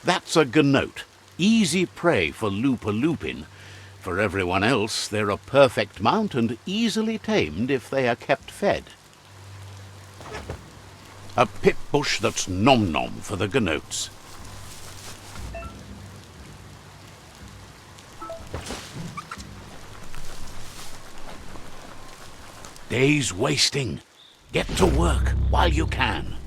That's a gnote. Easy prey for Lupin. For everyone else, they're a perfect mount and easily tamed if they are kept fed. A pip bush that's nom-nom for the gnotes. Day's wasting. Get to work while you can.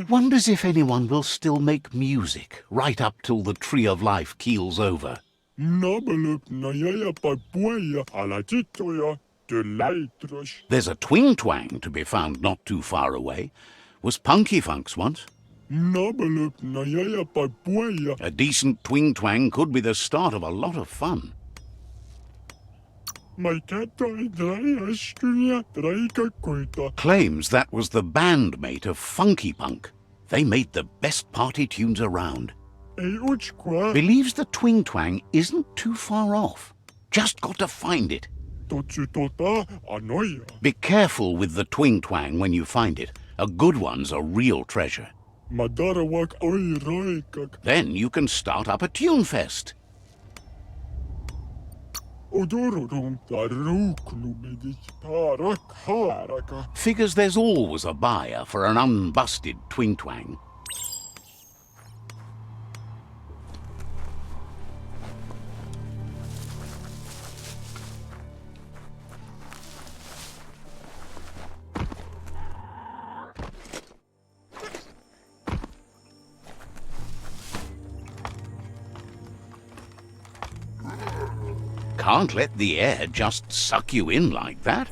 Wonders if anyone will still make music right up till the Tree of Life keels over. There's a twing twang to be found not too far away. Was Punky Funk's once. A decent twing twang could be the start of a lot of fun. Claims that was the bandmate of Funky Punk. They made the best party tunes around. Believes the twing twang isn't too far off. Just got to find it. Be careful with the twing twang when you find it. A good one's a real treasure. Then you can start up a tune fest. Figures there's always a buyer for an unbusted twing twang. Can't let the air just suck you in like that.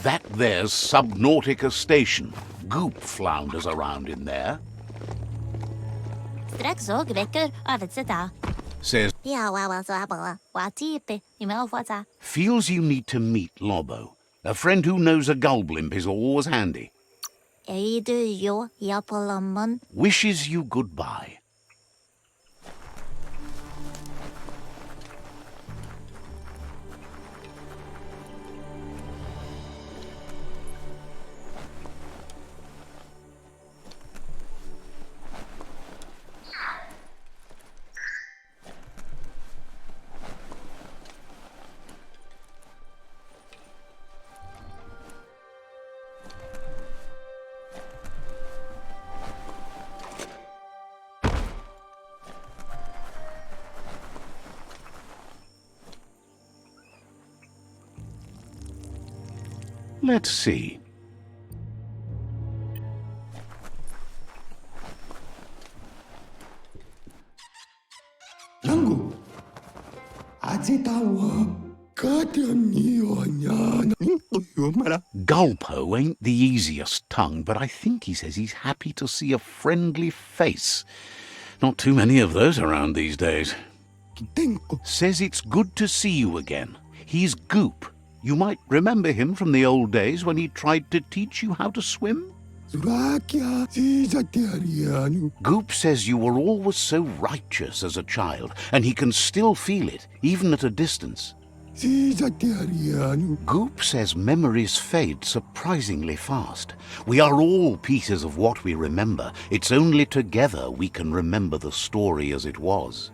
That there's Subnautica Station. Goop flounders around in there. Says feels you need to meet Lobo. A friend who knows a gull blimp is always handy. Wishes you goodbye. Let's see. Gulpo ain't the easiest tongue, but I think he says he's happy to see a friendly face. Not too many of those around these days. Says it's good to see you again. He's Goop. You might remember him from the old days when he tried to teach you how to swim. Goop says you were always so righteous as a child, and he can still feel it, even at a distance. Goop says memories fade surprisingly fast. We are all pieces of what we remember. It's only together we can remember the story as it was.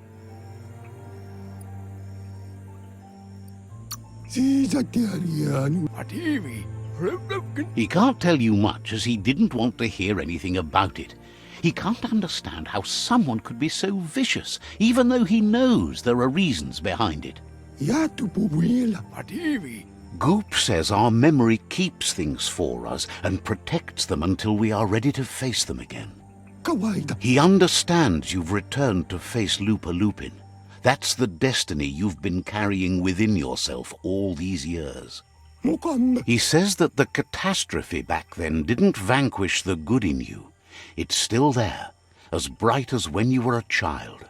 He can't tell you much as he didn't want to hear anything about it. He can't understand how someone could be so vicious, even though he knows there are reasons behind it. Goop says our memory keeps things for us and protects them until we are ready to face them again. He understands you've returned to face Lupa Lupin. That's the destiny you've been carrying within yourself all these years. He says that the catastrophe back then didn't vanquish the good in you. It's still there, as bright as when you were a child.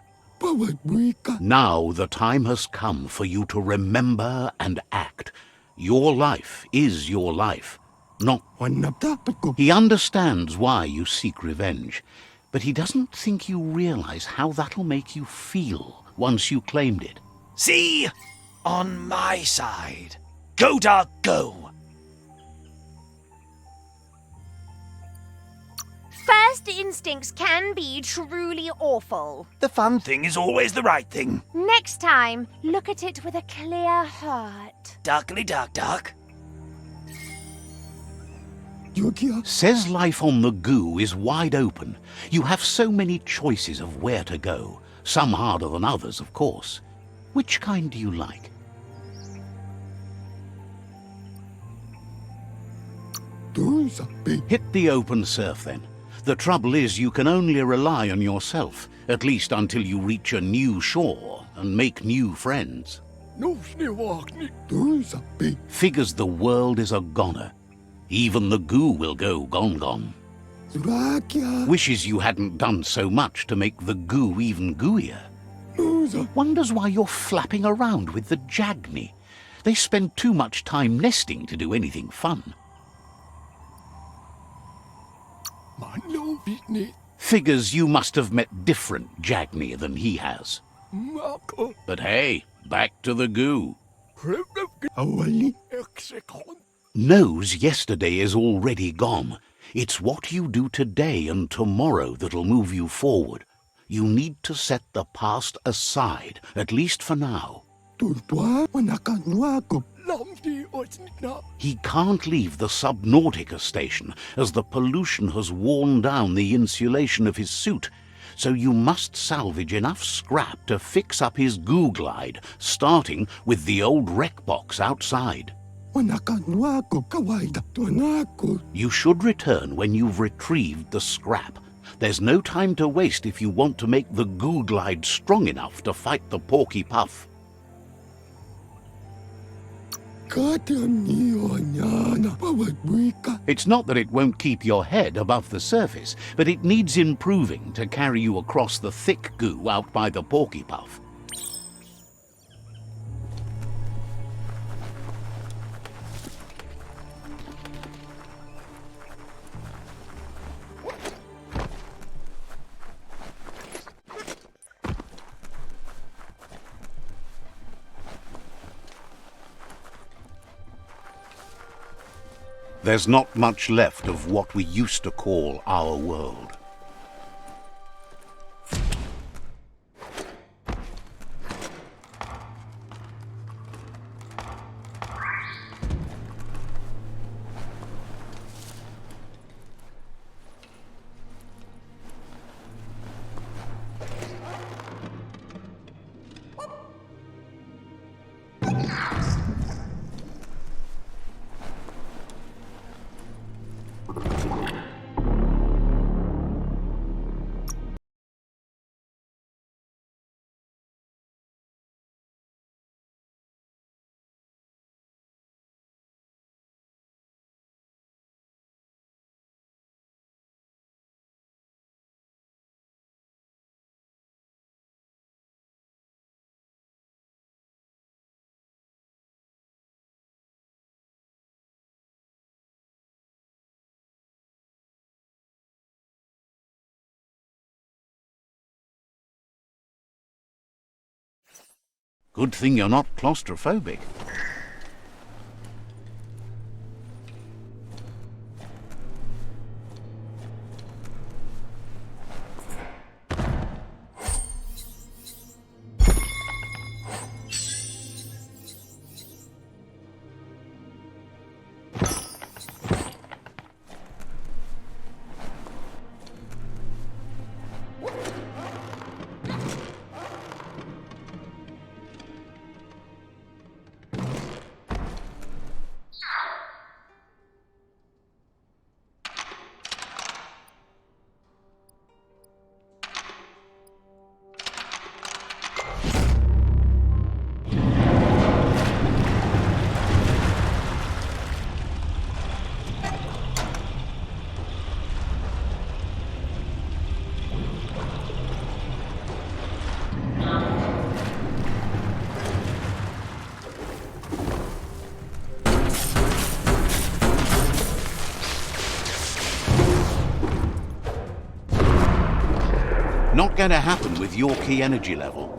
Now the time has come for you to remember and act. Your life is your life, not... He understands why you seek revenge, but he doesn't think you realize how that'll make you feel once you claimed it. See? On my side. Go, dog, go! First instincts can be truly awful. The fun thing is always the right thing. Next time, look at it with a clear heart. Duckly duck duck. Says life on the goo is wide open. You have so many choices of where to go. Some harder than others, of course. Which kind do you like? Hit the open surf, then. The trouble is you can only rely on yourself, at least until you reach a new shore and make new friends. Figures the world is a goner. Even the goo will go gone. Wishes you hadn't done so much to make the goo even gooier. Wonders why you're flapping around with the Jagni. They spend too much time nesting to do anything fun. Figures you must have met different Jagni than he has. But hey, back to the goo. Knows yesterday is already gone. It's what you do today and tomorrow that'll move you forward. You need to set the past aside, at least for now. He can't leave the Subnautica station, as the pollution has worn down the insulation of his suit, so you must salvage enough scrap to fix up his goo glide, starting with the old wreck box outside. You should return when you've retrieved the scrap. There's no time to waste if you want to make the goo glide strong enough to fight the Porky Puff. It's not that it won't keep your head above the surface, but it needs improving to carry you across the thick goo out by the Porky Puff. There's not much left of what we used to call our world. Good thing you're not claustrophobic. Not going to happen with your key energy level.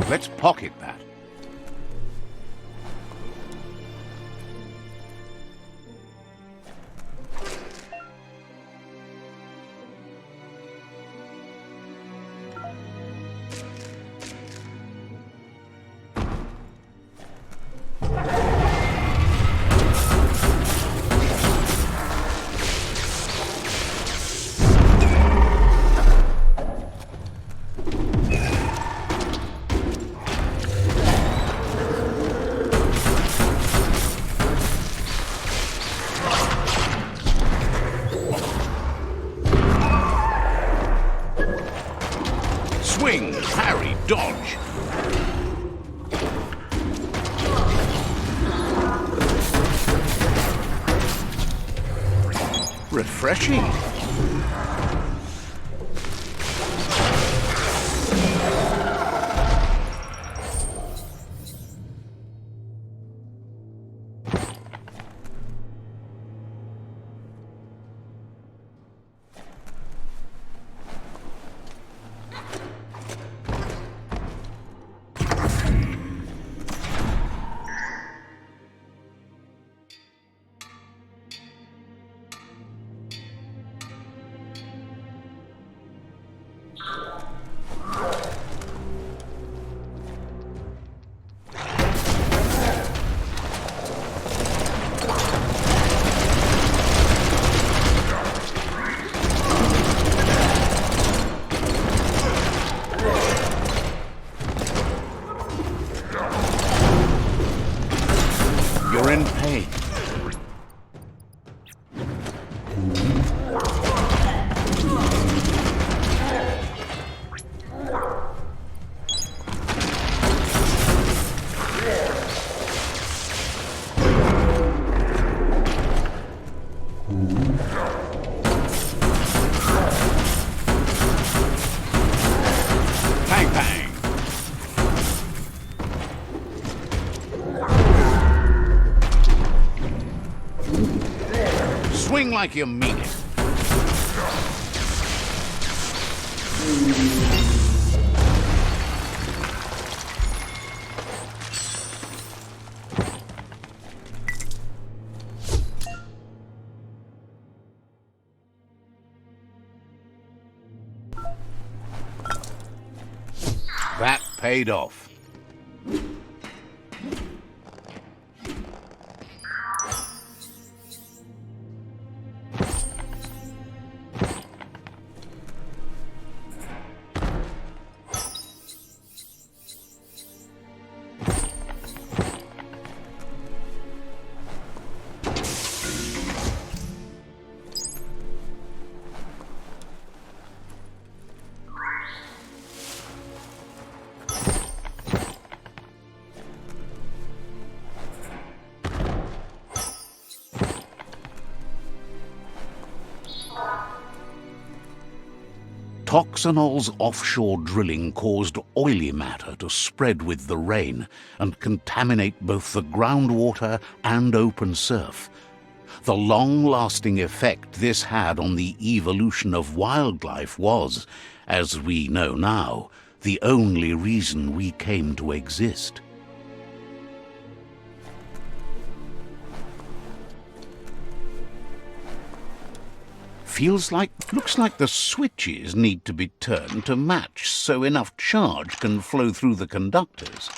Let's pocket that. Swing, parry, dodge. Refreshing. Bang, bang! Swing like you mean it. That paid off. Toxanol's offshore drilling caused oily matter to spread with the rain and contaminate both the groundwater and open surf. The long-lasting effect this had on the evolution of wildlife was, as we know now, the only reason we came to exist. Looks like the switches need to be turned to match so enough charge can flow through the conductors.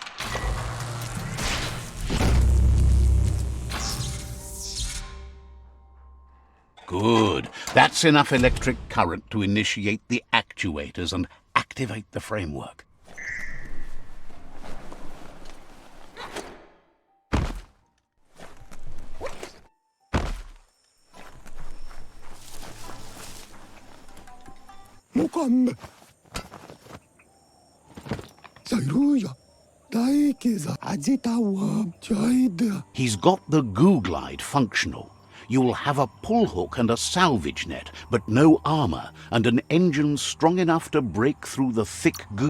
Good. That's enough electric current to initiate the actuators and activate the framework. He's got the goo glide functional. You'll have a pull hook and a salvage net, but no armor, and an engine strong enough to break through the thick goo.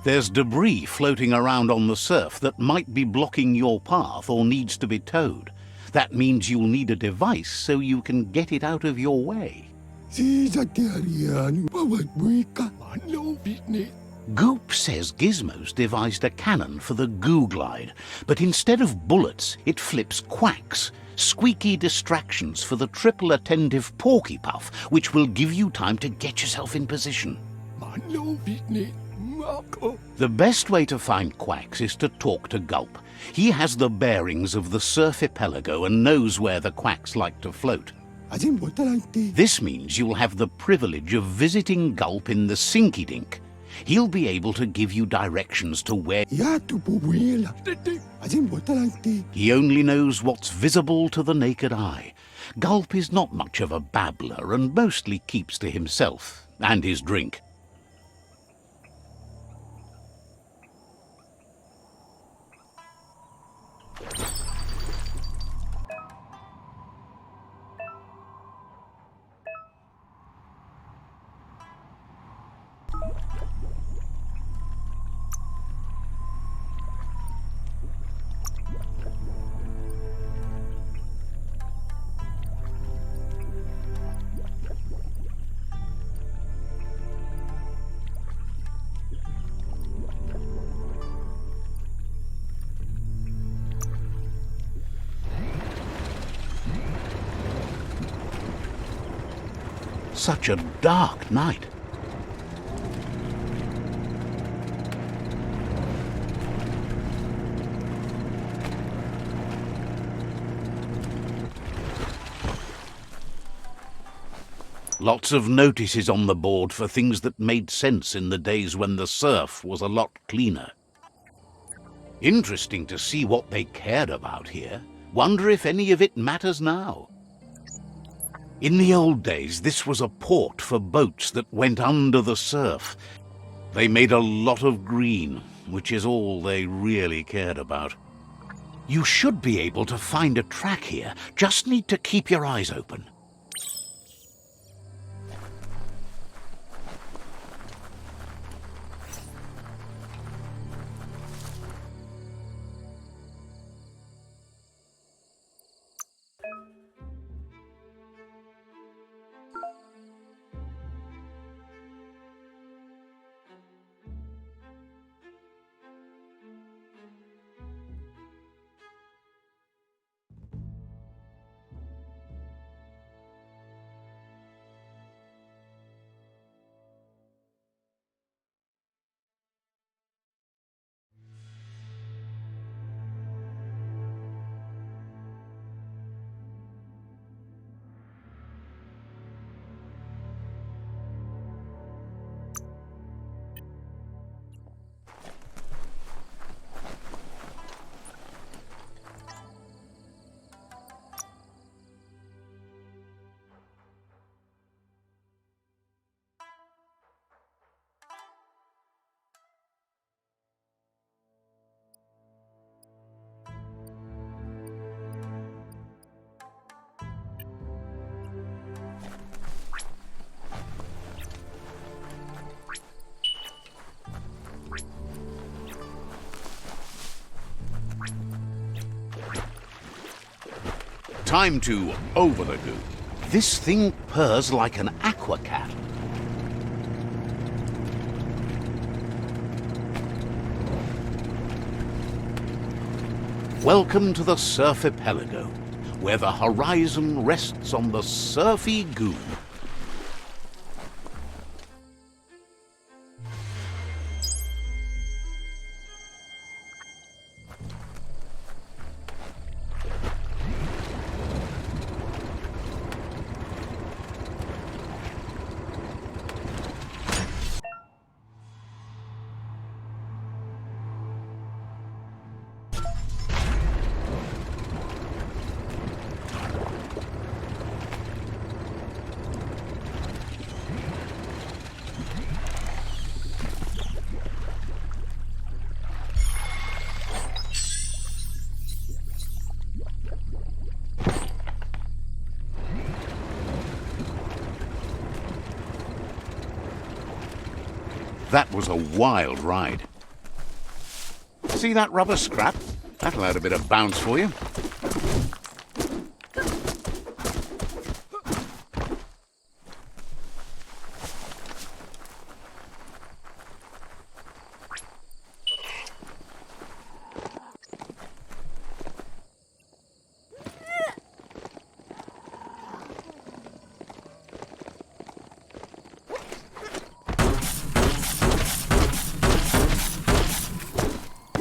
There's debris floating around on the surf that might be blocking your path or needs to be towed. That means you'll need a device so you can get it out of your way. Goop says Gizmo's devised a cannon for the goo glide, but instead of bullets, it flips quacks, squeaky distractions for the triple attentive porky puff, which will give you time to get yourself in position. The best way to find quacks is to talk to Gulp. He has the bearings of the surf archipelago and knows where the quacks like to float. This means you'll have the privilege of visiting Gulp in the Sinky Dink. He'll be able to give you directions to where... He only knows what's visible to the naked eye. Gulp is not much of a babbler and mostly keeps to himself and his drink. Such a dark night. Lots of notices on the board for things that made sense in the days when the surf was a lot cleaner. Interesting to see what they cared about here. Wonder if any of it matters now. In the old days, this was a port for boats that went under the surf. They made a lot of green, which is all they really cared about. You should be able to find a track here. Just need to keep your eyes open. Time to over the goo. This thing purrs like an aqua cat. Welcome to the Surfipelago, where the horizon rests on the surfy goo. That was a wild ride. See that rubber scrap? That'll add a bit of bounce for you.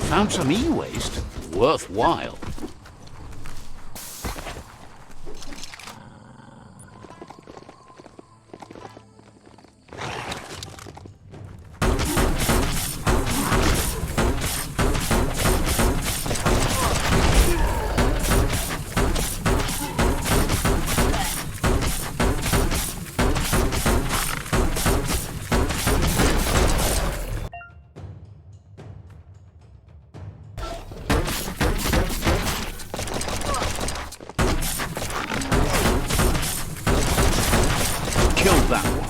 Found some e-waste. Worthwhile. Killed that one.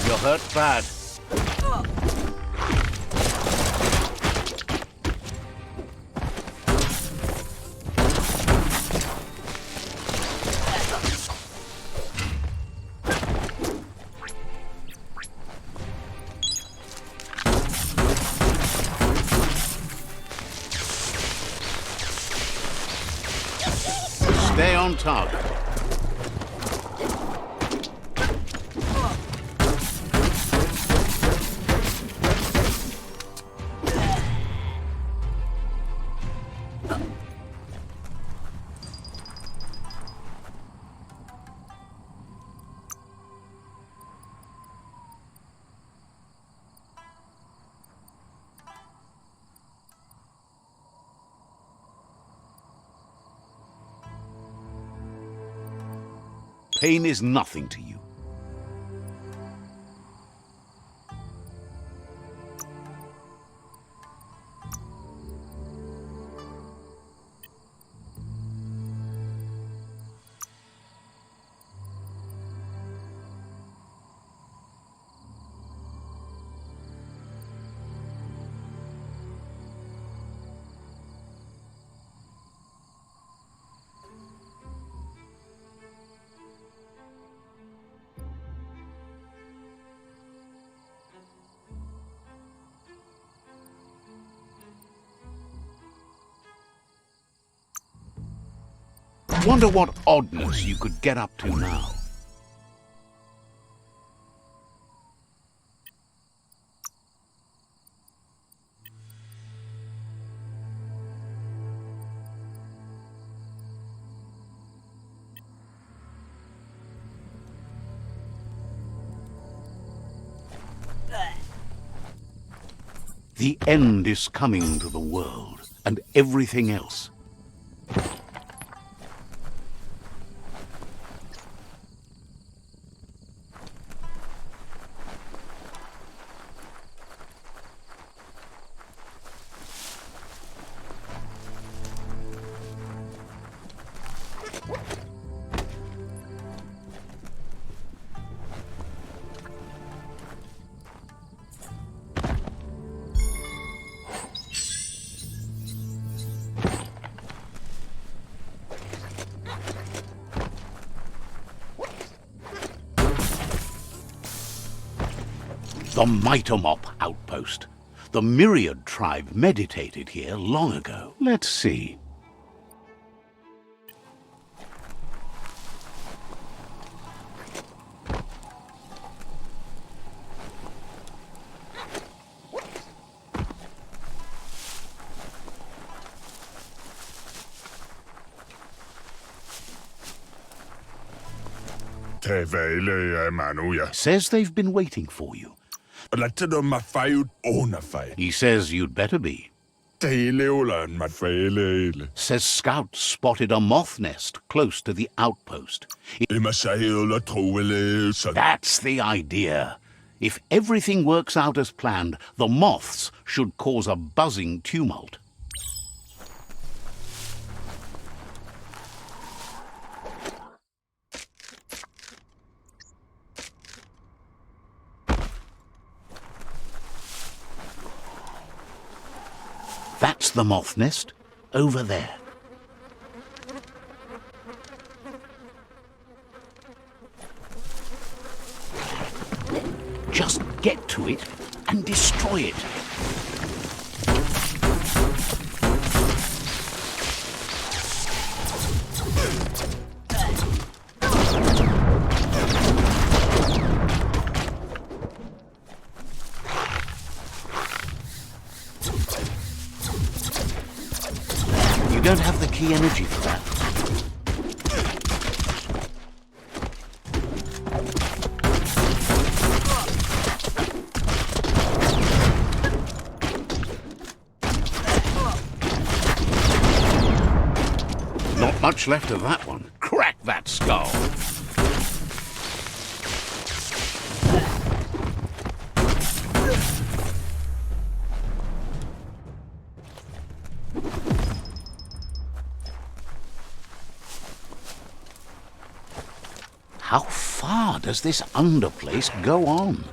You're hurt bad. Stay on target. Pain is nothing to you. Wonder what oddness you could get up to now. The end is coming to the world, and everything else. The Mitomop outpost. The Myriad tribe meditated here long ago. Let's see. Says they've been waiting for you. He says you'd better be. Says scouts spotted a moth nest close to the outpost. That's the idea. If everything works out as planned, the moths should cause a buzzing tumult. That's the moth nest, over there. Just get to it and destroy it. You don't have the key energy for that. Not much left of that one. Crack that skull. How far does this underplace go on?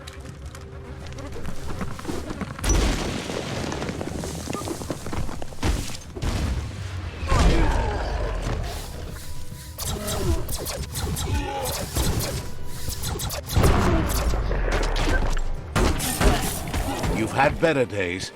You've had better days.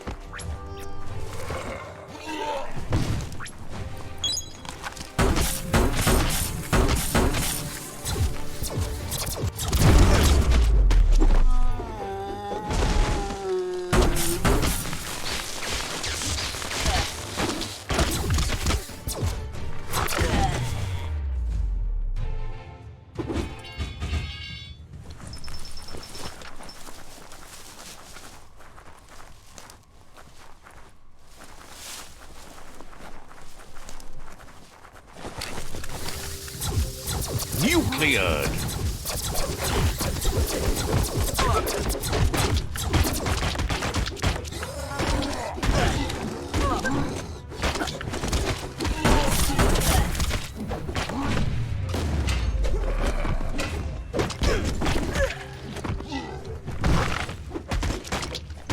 Cleared.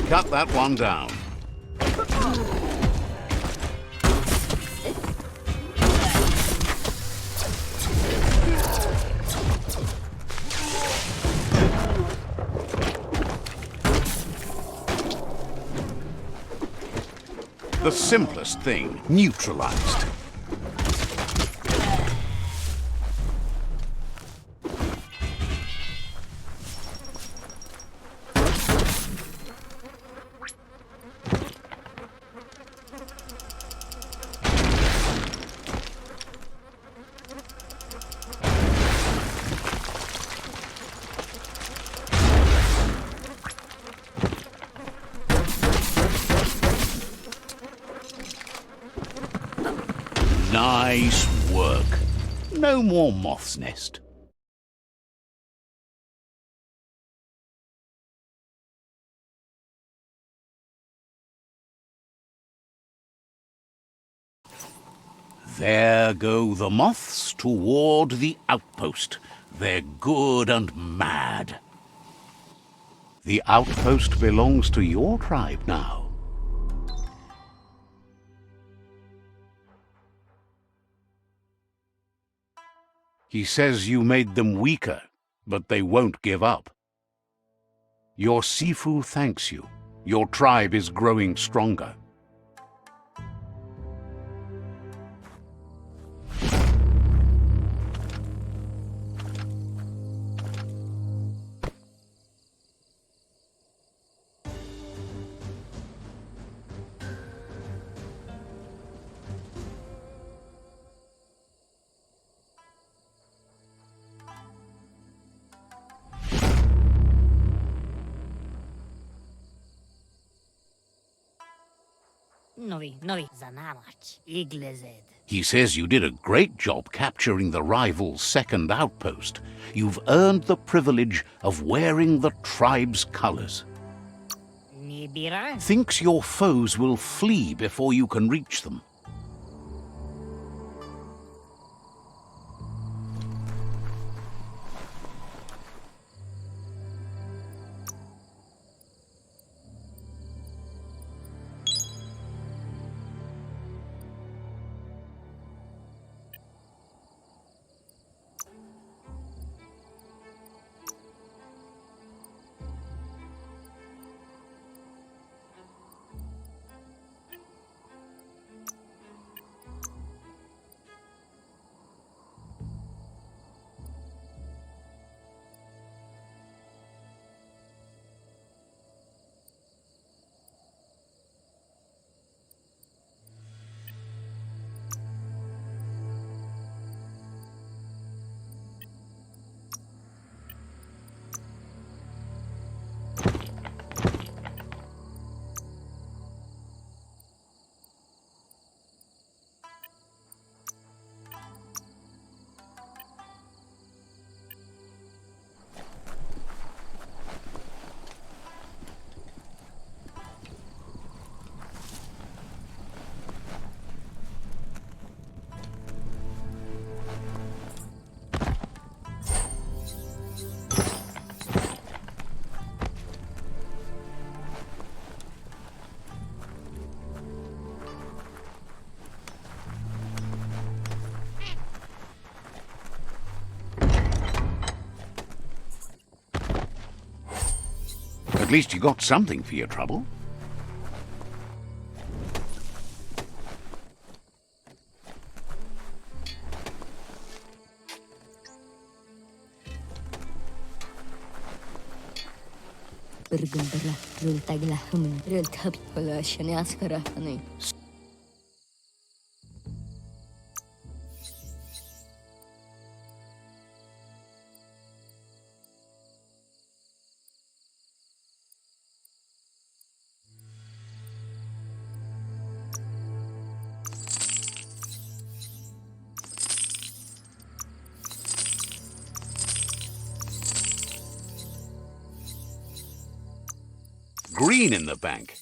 Cut that one down. The simplest thing neutralized. Nice work. No more moth's nest. There go the moths toward the outpost. They're good and mad. The outpost belongs to your tribe now. He says you made them weaker, but they won't give up. Your Sifu thanks you. Your tribe is growing stronger. Novi, zanamach, iglezed. He says you did a great job capturing the rival's second outpost. You've earned the privilege of wearing the tribe's colors. Nibira? Thinks your foes will flee before you can reach them. At least you got something for your trouble. Green in the bank.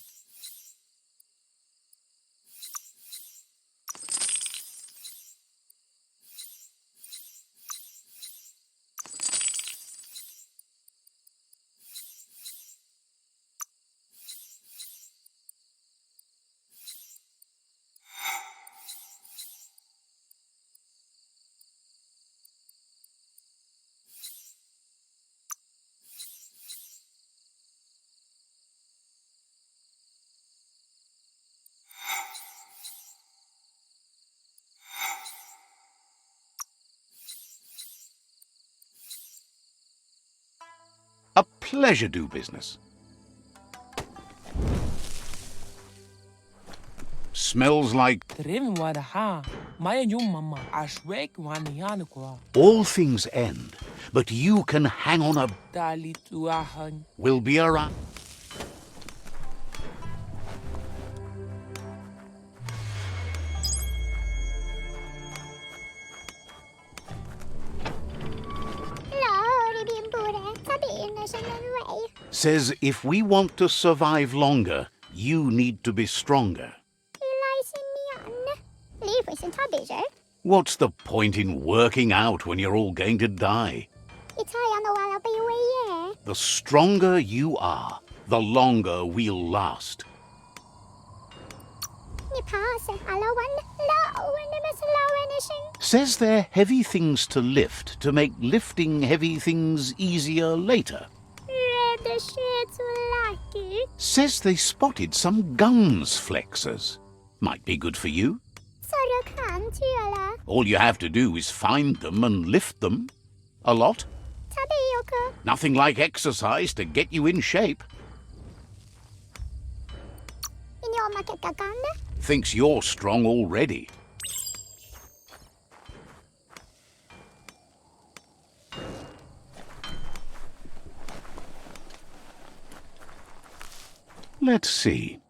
A pleasure do business. Smells like all things end, but you can hang on a... We'll be around. Says if we want to survive longer, you need to be stronger. What's the point in working out when you're all going to die? The stronger you are, the longer we'll last. Says they're heavy things to lift to make lifting heavy things easier later. Says they spotted some guns flexers. Might be good for you. All you have to do is find them and lift them. A lot. Nothing like exercise to get you in shape. Thinks you're strong already. Let's see.